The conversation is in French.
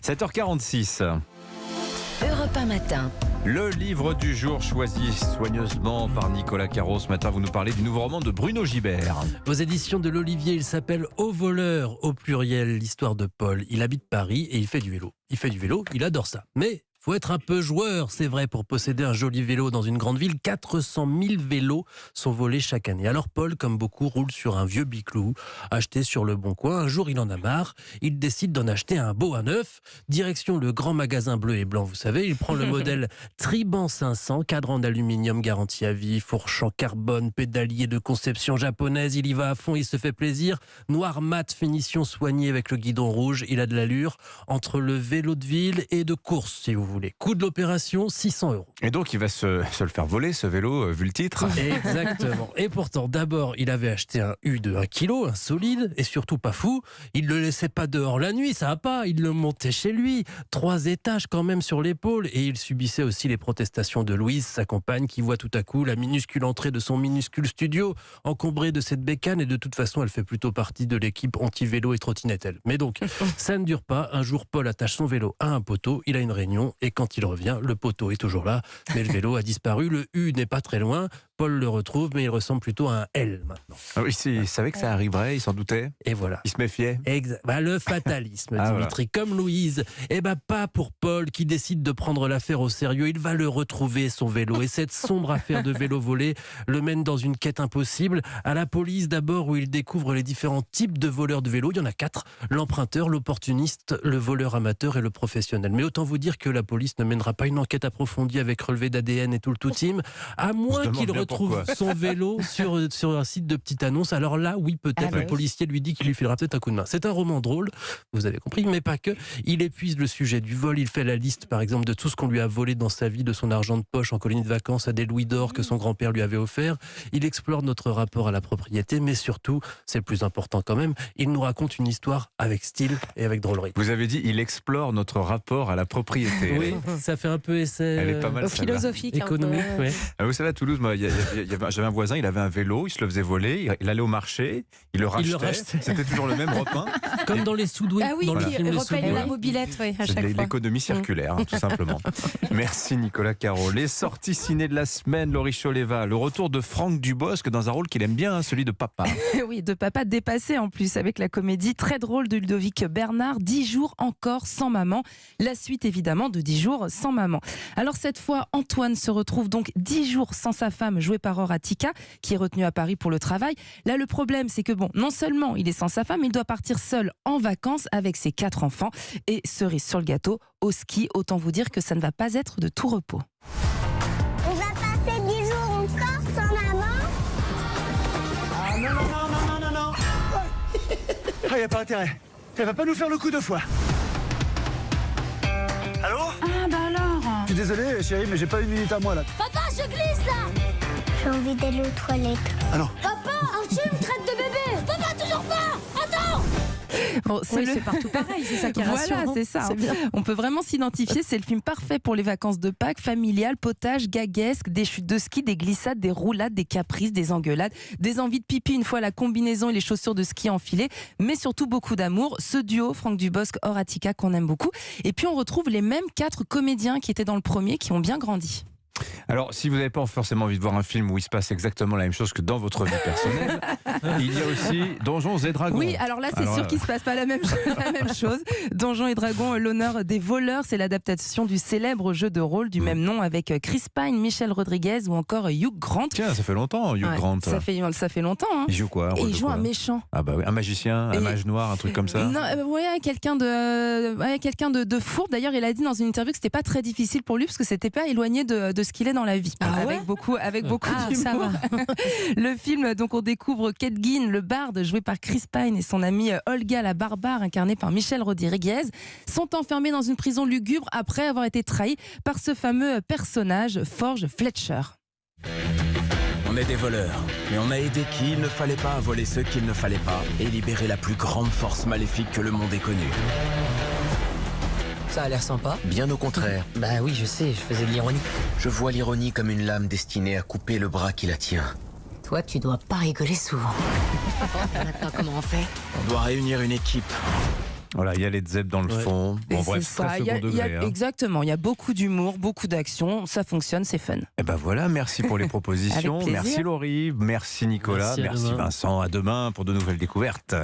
7h46. Europe 1 matin. Le livre du jour choisi soigneusement par Nicolas Caro. Ce matin, vous nous parlez du nouveau roman de Bruno Gibert. Aux éditions de l'Olivier, il s'appelle Au voleur, au pluriel, l'histoire de Paul. Il habite Paris et il fait du vélo. Il adore ça. Mais faut être un peu joueur, c'est vrai, pour posséder un joli vélo dans une grande ville. 400 000 vélos sont volés chaque année. Alors Paul, comme beaucoup, roule sur un vieux biclou acheté sur le Bon Coin. Un jour, il en a marre. Il décide d'en acheter un beau à neuf. Direction le grand magasin bleu et blanc, vous savez. Il prend le modèle Triban 500, cadran d'aluminium garanti à vie, fourche en carbone, pédalier de conception japonaise. Il y va à fond, il se fait plaisir. Noir mat, finition soignée avec le guidon rouge. Il a de l'allure entre le vélo de ville et de course, si vous voulez. Coût de l'opération, 600 €. Et donc, il va se le faire voler, ce vélo, vu le titre. Exactement. Et pourtant, d'abord, il avait acheté un U de 1 kg, un solide, et surtout pas fou. Il ne le laissait pas dehors la nuit, ça va pas. Il le montait chez lui. 3 étages quand même sur l'épaule. Et il subissait aussi les protestations de Louise, sa compagne, qui voit tout à coup la minuscule entrée de son minuscule studio, encombrée de cette bécane. Et de toute façon, elle fait plutôt partie de l'équipe anti-vélo et trottinette, elle. Mais donc, ça ne dure pas. Un jour, Paul attache son vélo à un poteau. Il a une réunion. Et quand il revient, le poteau est toujours là. Mais le vélo a disparu. Le U n'est pas très loin. Paul le retrouve, mais il ressemble plutôt à un L maintenant. Ah oui, il savait que ça arriverait, il s'en doutait. Et voilà. Il se méfiait. Le fatalisme, Ah, Dimitri. Voilà. Comme Louise. Pas pour Paul qui décide de prendre l'affaire au sérieux. Il va le retrouver, son vélo. Et cette sombre affaire de vélo volé le mène dans une quête impossible. À la police d'abord, où il découvre les différents types de voleurs de vélo. Il y en a 4. L'emprunteur, l'opportuniste, le voleur amateur et le professionnel. Mais autant vous dire que la police ne mènera pas une enquête approfondie avec relevé d'ADN et tout le tout-team, à moins qu'il retrouve son vélo sur un site de petite annonce. Alors là, oui, peut-être le policier lui dit qu'il lui filera peut-être un coup de main. C'est un roman drôle, vous avez compris, mais pas que. Il épuise le sujet du vol. Il fait la liste, par exemple, de tout ce qu'on lui a volé dans sa vie, de son argent de poche en colonie de vacances à des louis d'or que son grand-père lui avait offert. Il explore notre rapport à la propriété, mais surtout, c'est le plus important quand même, il nous raconte une histoire avec style et avec drôlerie. Vous avez dit, il explore notre rapport à la propriété. Oui, ça fait un peu essai Elle est pas mal, philosophique, économique. Ouais. Vous savez, à Toulouse, moi, j'avais un voisin, il avait un vélo, il se le faisait voler, il allait au marché, il le rachetait. C'était toujours le même repas. Comme dans les Soudoués. Ah oui, dans le puis film Les repaye Soudoués. la mobilette, à chaque fois. L'économie circulaire, tout simplement. Merci Nicolas Caro. Les sorties ciné de la semaine, Laurie Choleva. Le retour de Franck Dubosc dans un rôle qu'il aime bien, celui de papa. Oui, de papa dépassé en plus, avec la comédie très drôle de Ludovic Bernard, 10 jours encore sans maman. La suite évidemment de 10 jours sans maman. Alors cette fois, Antoine se retrouve donc 10 jours sans sa femme, jouée par Horatica, qui est retenue à Paris pour le travail. Là, le problème, c'est que non seulement il est sans sa femme, il doit partir seul en vacances avec ses 4 enfants. Et cerise sur le gâteau, au ski, autant vous dire que ça ne va pas être de tout repos. On va passer 10 jours encore sans maman. Ah non. Ah, y a pas intérêt. Elle va pas nous faire le coup 2 fois. Allô? Ah bah alors. Je suis désolé chérie, mais j'ai pas une minute à moi là. Papa, je glisse là. J'ai envie d'aller aux toilettes. Ah non. Papa, Archie me traite de bébé. Papa, toujours pas. Attends. Bon, C'est partout pareil, c'est ça qui est rassurant. Voilà, c'est ça. Bien. On peut vraiment s'identifier, c'est le film parfait pour les vacances de Pâques, familial, potage, gaguesque, des chutes de ski, des glissades, des roulades, des caprices, des engueulades, des envies de pipi une fois la combinaison et les chaussures de ski enfilées, mais surtout beaucoup d'amour. Ce duo, Franck Dubosc, Horatica, qu'on aime beaucoup. Et puis on retrouve les mêmes 4 comédiens qui étaient dans le premier, qui ont bien grandi. Alors, si vous n'avez pas forcément envie de voir un film où il se passe exactement la même chose que dans votre vie personnelle, il y a aussi Donjons et Dragons. Oui, alors là, c'est sûr qu'il ne se passe pas la même chose. Donjons et Dragons, l'honneur des voleurs, c'est l'adaptation du célèbre jeu de rôle du même nom avec Chris Pine, Michelle Rodriguez ou encore Hugh Grant. Tiens, ça fait longtemps, Hugh Grant. Ça fait longtemps. Hein. Il joue quoi? Et il joue un méchant. Ah bah oui, un magicien, un mage noir, un truc comme ça. Non, quelqu'un de fourbe. D'ailleurs, il a dit dans une interview que c'était pas très difficile pour lui parce que c'était pas éloigné de ce qu'il est dans la vie. Avec beaucoup d'humour. Ça va. Le film, donc on découvre Kate Guin, le barde, joué par Chris Pine, et son amie Olga la barbare, incarnée par Michelle Rodriguez, sont enfermés dans une prison lugubre après avoir été trahis par ce fameux personnage, Forge Fletcher. On est des voleurs, mais on a aidé qui il ne fallait pas à voler ceux qu'il ne fallait pas et libérer la plus grande force maléfique que le monde ait connue. Ça a l'air sympa. Bien au contraire. Bah oui, je sais, je faisais de l'ironie. Je vois l'ironie comme une lame destinée à couper le bras qui la tient. Toi, tu dois pas rigoler souvent. Maintenant, comment on fait? On doit réunir une équipe. Voilà, il y a les Zeb dans le fond. Et Bon, c'est bref, ça. très Il y a- second il y a- degré. Hein. Exactement, il y a beaucoup d'humour, beaucoup d'action, ça fonctionne, c'est fun. Et ben voilà, merci pour les propositions. Avec plaisir. Merci Laurie, merci Nicolas, Merci, à merci demain. Vincent. À demain pour de nouvelles découvertes.